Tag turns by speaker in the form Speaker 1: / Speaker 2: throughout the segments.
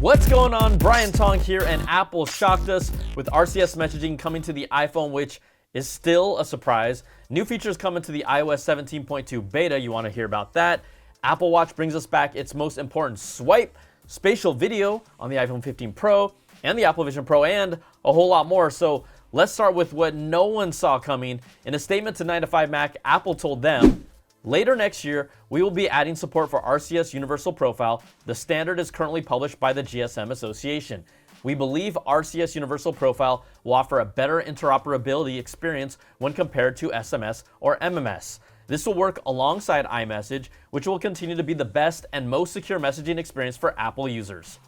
Speaker 1: What's going on? Brian Tong here, and Apple shocked us with RCS messaging coming to the iPhone, which is still a surprise. New features coming to the iOS 17.2 beta. You want to hear about that? Apple Watch brings us back its most important swipe, spatial video on the iPhone 15 Pro and the Apple Vision Pro, and a whole lot more. So let's start with what no one saw coming. In a statement to 9to5Mac, Apple told them, later next year, we will be adding support for RCS Universal Profile. The standard is currently published by the GSM Association. We believe RCS Universal Profile will offer a better interoperability experience when compared to SMS or MMS. This will work alongside iMessage, which will continue to be the best and most secure messaging experience for Apple users.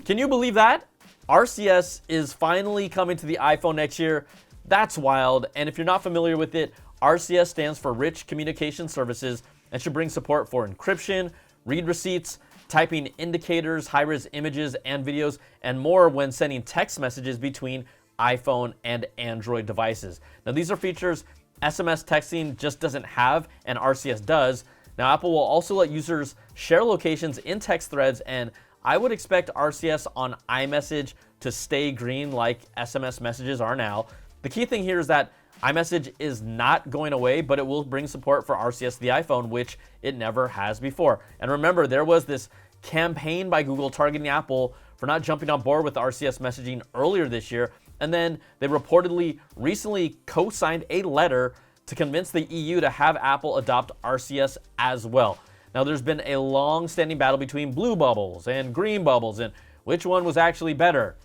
Speaker 1: Can you believe that? RCS is finally coming to the iPhone next year. That's wild, and if you're not familiar with it, RCS stands for Rich Communication Services and should bring support for encryption, read receipts, typing indicators, high-res images and videos, and more when sending text messages between iPhone and Android devices. Now, these are features SMS texting just doesn't have, and RCS does. Now, Apple will also let users share locations in text threads, and I would expect RCS on iMessage to stay green like SMS messages are now. The key thing here is that iMessage is not going away, but it will bring support for RCS to the iPhone, which it never has before. And remember, there was this campaign by Google targeting Apple for not jumping on board with RCS messaging earlier this year, and then they reportedly recently co-signed a letter to convince the EU to have Apple adopt RCS as well. Now, there's been a long-standing battle between blue bubbles and green bubbles, and which one was actually better?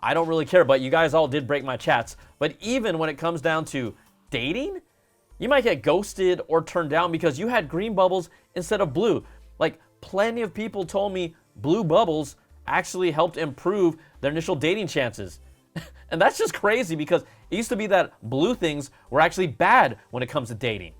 Speaker 1: I don't really care, but you guys all did break my chats. But even when it comes down to dating, you might get ghosted or turned down because you had green bubbles instead of blue. Like, plenty of people told me blue bubbles actually helped improve their initial dating chances. And that's just crazy because it used to be that blue things were actually bad when it comes to dating.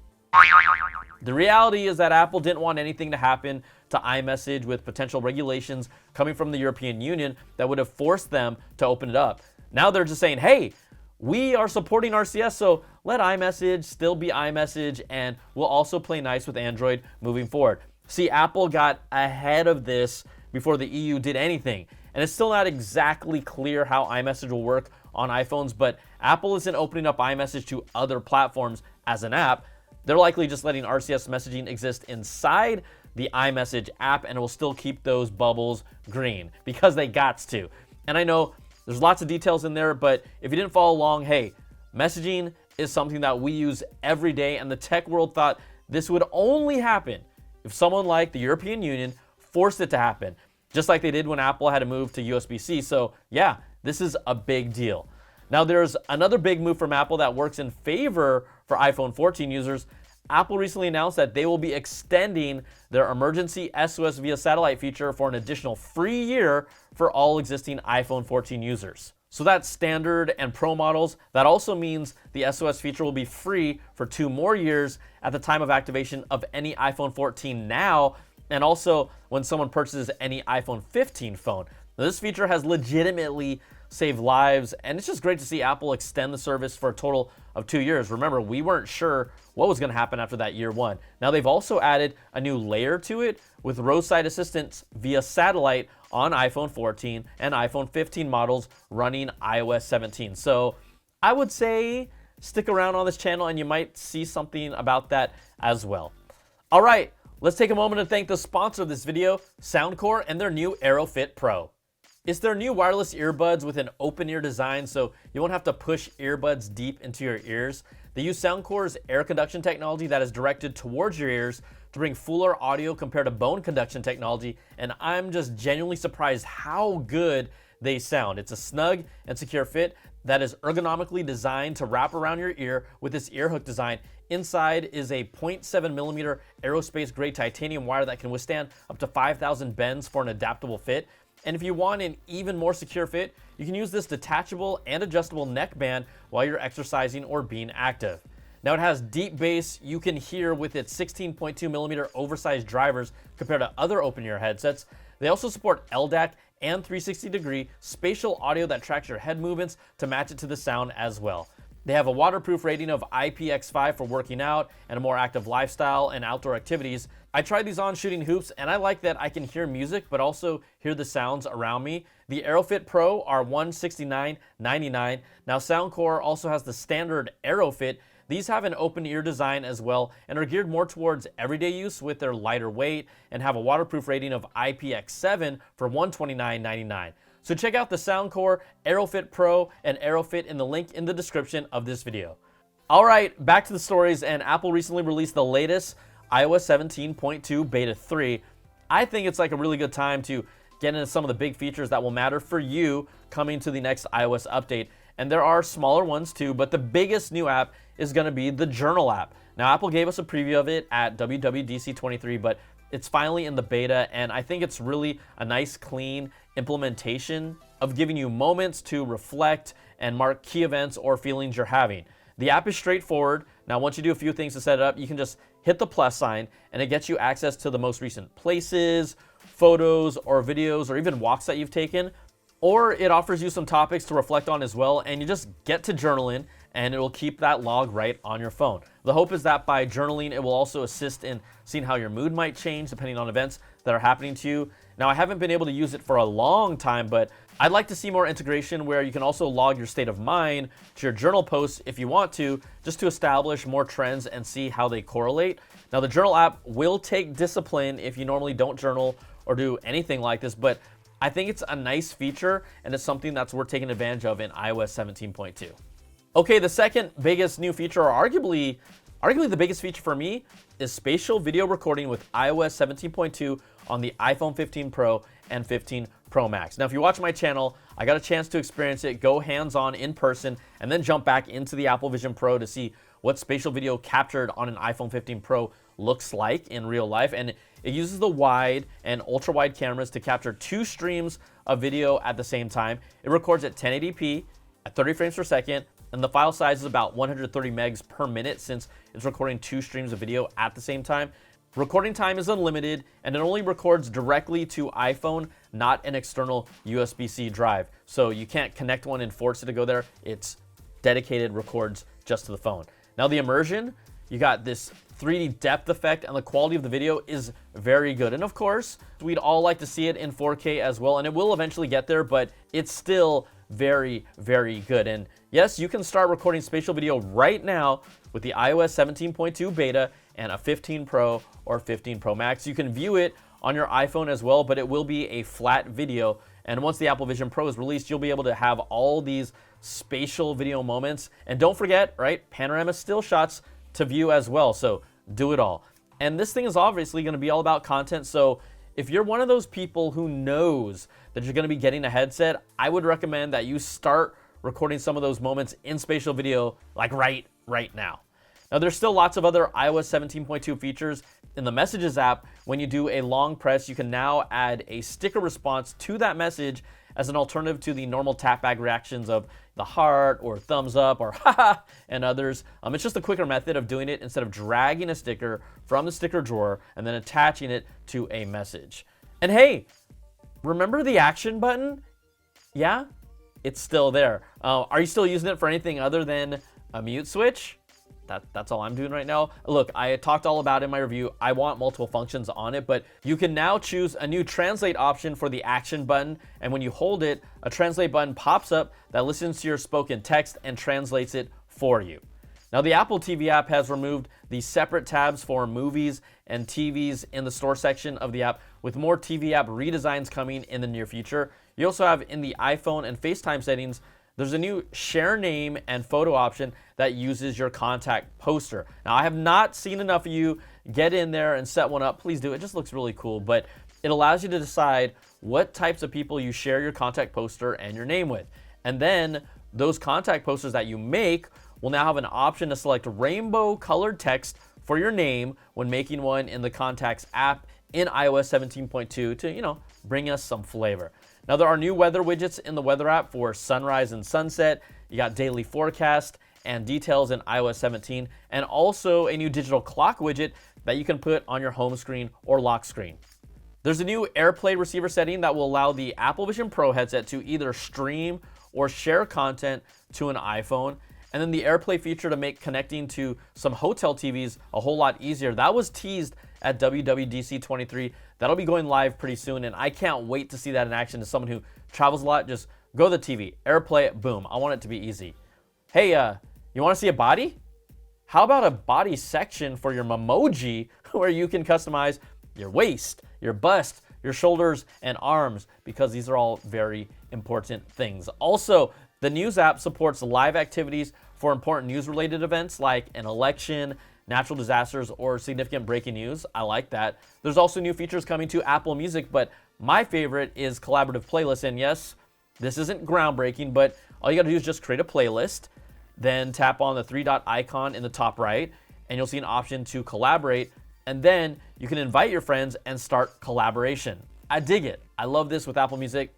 Speaker 1: The reality is that Apple didn't want anything to happen to iMessage with potential regulations coming from the European Union that would have forced them to open it up. Now they're just saying, hey, we are supporting RCS, so let iMessage still be iMessage, and we'll also play nice with Android moving forward. See, Apple got ahead of this before the EU did anything, and it's still not exactly clear how iMessage will work on iPhones, but Apple isn't opening up iMessage to other platforms as an app. They're likely just letting RCS messaging exist inside the iMessage app, and it will still keep those bubbles green because they gots to. And I know there's lots of details in there, but if you didn't follow along, hey, messaging is something that we use every day, and the tech world thought this would only happen if someone like the European Union forced it to happen, just like they did when Apple had to move to USB-C. So yeah, this is a big deal. Now, there's another big move from Apple that works in favor for iPhone 14 users. Apple recently announced that they will be extending their emergency SOS via satellite feature for an additional free year for all existing iPhone 14 users. So that's standard and Pro models. That also means the SOS feature will be free for 2 more years at the time of activation of any iPhone 14 now, and also when someone purchases any iPhone 15 phone. Now, this feature has legitimately saved lives, and it's just great to see Apple extend the service for a total of 2 years. Remember, we weren't sure what was going to happen after that year 1. Now, they've also added a new layer to it with roadside assistance via satellite on iPhone 14 and iPhone 15 models running iOS 17. So I would say stick around on this channel and you might see something about that as well. All right, let's take a moment to thank the sponsor of this video, Soundcore, and their new AeroFit Pro. It's their new wireless earbuds with an open ear design, so you won't have to push earbuds deep into your ears. They use Soundcore's air conduction technology that is directed towards your ears to bring fuller audio compared to bone conduction technology, and I'm just genuinely surprised how good they sound. It's a snug and secure fit that is ergonomically designed to wrap around your ear with this ear hook design. Inside is a 0.7mm aerospace grade titanium wire that can withstand up to 5,000 bends for an adaptable fit. And if you want an even more secure fit, you can use this detachable and adjustable neck band while you're exercising or being active. Now, it has deep bass you can hear with its 16.2mm oversized drivers compared to other open-ear headsets. They also support LDAC and 360-degree spatial audio that tracks your head movements to match it to the sound as well. They have a waterproof rating of IPX5 for working out and a more active lifestyle and outdoor activities. I tried these on shooting hoops, and I like that I can hear music but also hear the sounds around me. The AeroFit Pro are $169.99. Now Soundcore also has the standard AeroFit. These have an open ear design as well and are geared more towards everyday use with their lighter weight and have a waterproof rating of IPX7 for $129.99. So check out the Soundcore, AeroFit Pro, and AeroFit in the link in the description of this video. All right, back to the stories, and Apple recently released the latest iOS 17.2 Beta 3. I think it's like a really good time to get into some of the big features that will matter for you coming to the next iOS update. And there are smaller ones too, but the biggest new app is going to be the Journal app. Now, Apple gave us a preview of it at WWDC 23, but it's finally in the beta, and I think it's really a nice, clean implementation of giving you moments to reflect and mark key events or feelings you're having. The app is straightforward. Now, once you do a few things to set it up, you can just hit the plus sign, and it gets you access to the most recent places, photos, or videos, or even walks that you've taken. Or it offers you some topics to reflect on as well, and you just get to journal in, and it will keep that log right on your phone. The hope is that by journaling, it will also assist in seeing how your mood might change depending on events that are happening to you. Now, I haven't been able to use it for a long time, but I'd like to see more integration where you can also log your state of mind to your journal posts if you want to, just to establish more trends and see how they correlate. Now, the Journal app will take discipline if you normally don't journal or do anything like this, but I think it's a nice feature, and it's something that's worth taking advantage of in iOS 17.2. Okay, the second biggest new feature, or arguably the biggest feature for me, is spatial video recording with iOS 17.2 on the iPhone 15 Pro and 15 Pro Max. Now, if you watch my channel, I got a chance to experience it, go hands-on in person, and then jump back into the Apple Vision Pro to see what spatial video captured on an iPhone 15 Pro looks like in real life. And it uses the wide and ultra wide cameras to capture 2 streams of video at the same time. It records at 1080p at 30 frames per second, and the file size is about 130 megs per minute since it's recording 2 streams of video at the same time. Recording time is unlimited, and it only records directly to iPhone, not an external USB-C drive. So you can't connect one and force it to go there. It's dedicated, records just to the phone. Now, the immersion, you got this 3D depth effect, and the quality of the video is very good. And of course, we'd all like to see it in 4K as well, and it will eventually get there, but it's still very, very good. And yes, you can start recording spatial video right now with the iOS 17.2 beta and a 15 Pro or 15 Pro Max. You can view it on your iPhone as well, but it will be a flat video. And once the Apple Vision Pro is released, you'll be able to have all these spatial video moments. And don't forget, right, panorama still shots to view as well. So do it all. And this thing is obviously going to be all about content. So if you're one of those people who knows that you're going to be getting a headset, I would recommend that you start recording some of those moments in spatial video like right now. Now, there's still lots of other iOS 17.2 features. In the Messages app, when you do a long press, you can now add a sticker response to that message as an alternative to the normal tapback reactions of the heart or thumbs up or haha and others. It's just a quicker method of doing it instead of dragging a sticker from the sticker drawer and then attaching it to a message. And hey, remember the action button? Yeah, it's still there. Are you still using it for anything other than a mute switch? That's all I'm doing right now. Look, I talked all about it in my review. I want multiple functions on it, but you can now choose a new translate option for the action button. And when you hold it, a translate button pops up that listens to your spoken text and translates it for you. Now, the Apple TV app has removed the separate tabs for movies and TVs in the store section of the app, with more TV app redesigns coming in the near future. You also have in the iPhone and FaceTime settings, there's a new share name and photo option that uses your contact poster. Now, I have not seen enough of you get in there and set one up. Please do. It just looks really cool, but it allows you to decide what types of people you share your contact poster and your name with. And then those contact posters that you make will now have an option to select rainbow colored text for your name when making one in the Contacts app in iOS 17.2 to, bring us some flavor. Now, there are new weather widgets in the Weather app for sunrise and sunset. You got daily forecast and details in iOS 17, and also a new digital clock widget that you can put on your home screen or lock screen. There's a new AirPlay receiver setting that will allow the Apple Vision Pro headset to either stream or share content to an iPhone. And then the AirPlay feature to make connecting to some hotel TVs a whole lot easier. That was teased at WWDC 23. That'll be going live pretty soon, and I can't wait to see that in action. As someone who travels a lot, just go to the TV, AirPlay it, boom. I want it to be easy. Hey, you want to see a body? How about a body section for your memoji where you can customize your waist, your bust, your shoulders, and arms, because these are all very important things. Also, the News app supports live activities for important news-related events like an election, natural disasters, or significant breaking news. I like that. There's also new features coming to Apple Music, but my favorite is collaborative playlists. And yes, this isn't groundbreaking, but all you gotta do is just create a playlist, then tap on the three-dot icon in the top right, and you'll see an option to collaborate, and then you can invite your friends and start collaboration. I dig it. I love this with Apple Music.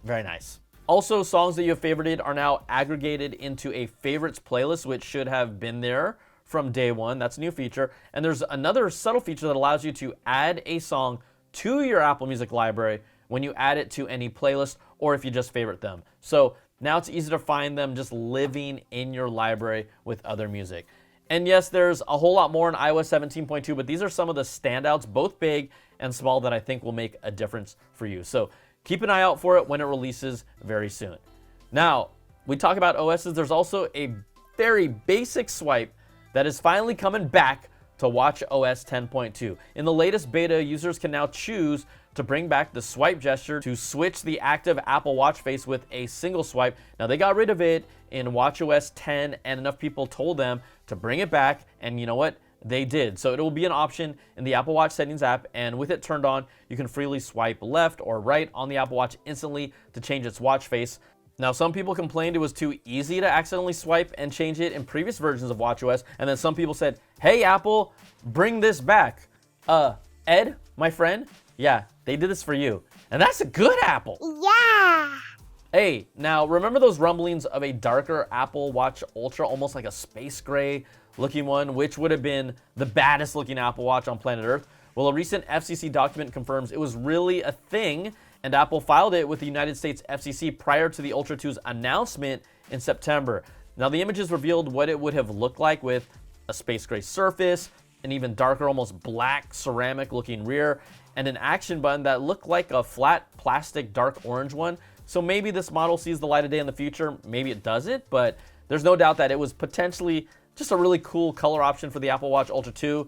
Speaker 1: Very nice. Also, songs that you have favorited are now aggregated into a favorites playlist, which should have been there from day one. That's a new feature. And there's another subtle feature that allows you to add a song to your Apple Music library when you add it to any playlist or if you just favorite them. So now it's easy to find them just living in your library with other music. And yes, there's a whole lot more in iOS 17.2, but these are some of the standouts, both big and small, that I think will make a difference for you. So keep an eye out for it when it releases very soon. Now, we talk about OSs. There's also a very basic swipe that is finally coming back to watchOS 10.2. In the latest beta, users can now choose to bring back the swipe gesture to switch the active Apple Watch face with a single swipe. Now, they got rid of it in watchOS 10, and enough people told them to bring it back, and you know what? They did. So it will be an option in the Apple Watch settings app, and with it turned on, you can freely swipe left or right on the Apple Watch instantly to change its watch face. Now, some people complained it was too easy to accidentally swipe and change it in previous versions of watchOS, and then some people said, hey, Apple, bring this back. Ed, my friend, yeah, they did this for you. And that's a good Apple.
Speaker 2: Yeah.
Speaker 1: Hey, now remember those rumblings of a darker Apple Watch Ultra, almost like a space gray looking one, which would have been the baddest looking Apple Watch on planet Earth? Well, a recent FCC document confirms it was really a thing, and Apple filed it with the United States FCC prior to the Ultra 2's announcement in September. Now, the images revealed what it would have looked like with a space gray surface, an even darker, almost black ceramic looking rear, and an action button that looked like a flat plastic dark orange one. So maybe this model sees the light of day in the future, maybe it doesn't, but there's no doubt that it was potentially just a really cool color option for the Apple Watch Ultra 2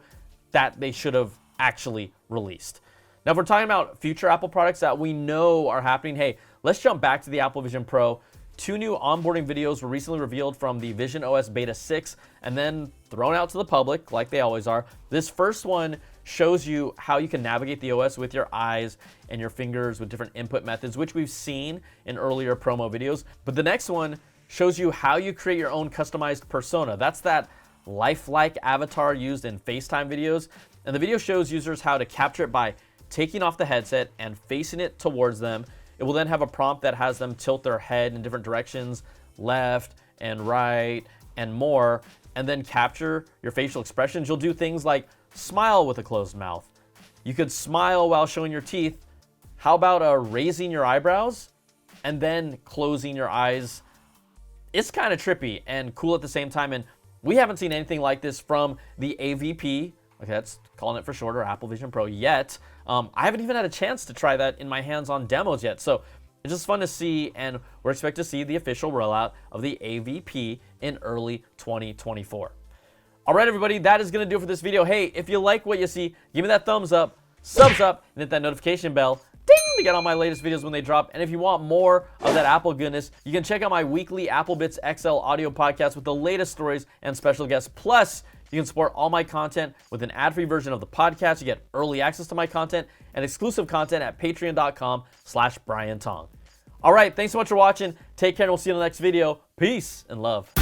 Speaker 1: that they should have actually released. Now, if we're talking about future Apple products that we know are happening, hey, let's jump back to the Apple Vision Pro. 2 new onboarding videos were recently revealed from the Vision OS Beta 6 and then thrown out to the public like they always are. This first one shows you how you can navigate the OS with your eyes and your fingers with different input methods, which we've seen in earlier promo videos. But the next one shows you how you create your own customized persona. That's that lifelike avatar used in FaceTime videos. And the video shows users how to capture it by taking off the headset and facing it towards them. It will then have a prompt that has them tilt their head in different directions, left and right and more, and then capture your facial expressions. You'll do things like smile with a closed mouth. You could smile while showing your teeth. How about raising your eyebrows and then closing your eyes? It's kind of trippy and cool at the same time, and we haven't seen anything like this from the AVP. Okay, that's calling it for short, or Apple Vision Pro, yet. I haven't even had a chance to try that in my hands-on demos yet, so it's just fun to see, and we're expected to see the official rollout of the AVP in early 2024. All right, everybody, that is going to do it for this video. Hey, if you like what you see, give me that thumbs up, subs up, and hit that notification bell, ding, to get all my latest videos when they drop. And if you want more of that Apple goodness, you can check out my weekly Apple Bits XL audio podcast with the latest stories and special guests. Plus, you can support all my content with an ad-free version of the podcast. You get early access to my content and exclusive content at patreon.com/BrianTong. All right, thanks so much for watching. Take care, and we'll see you in the next video. Peace and love.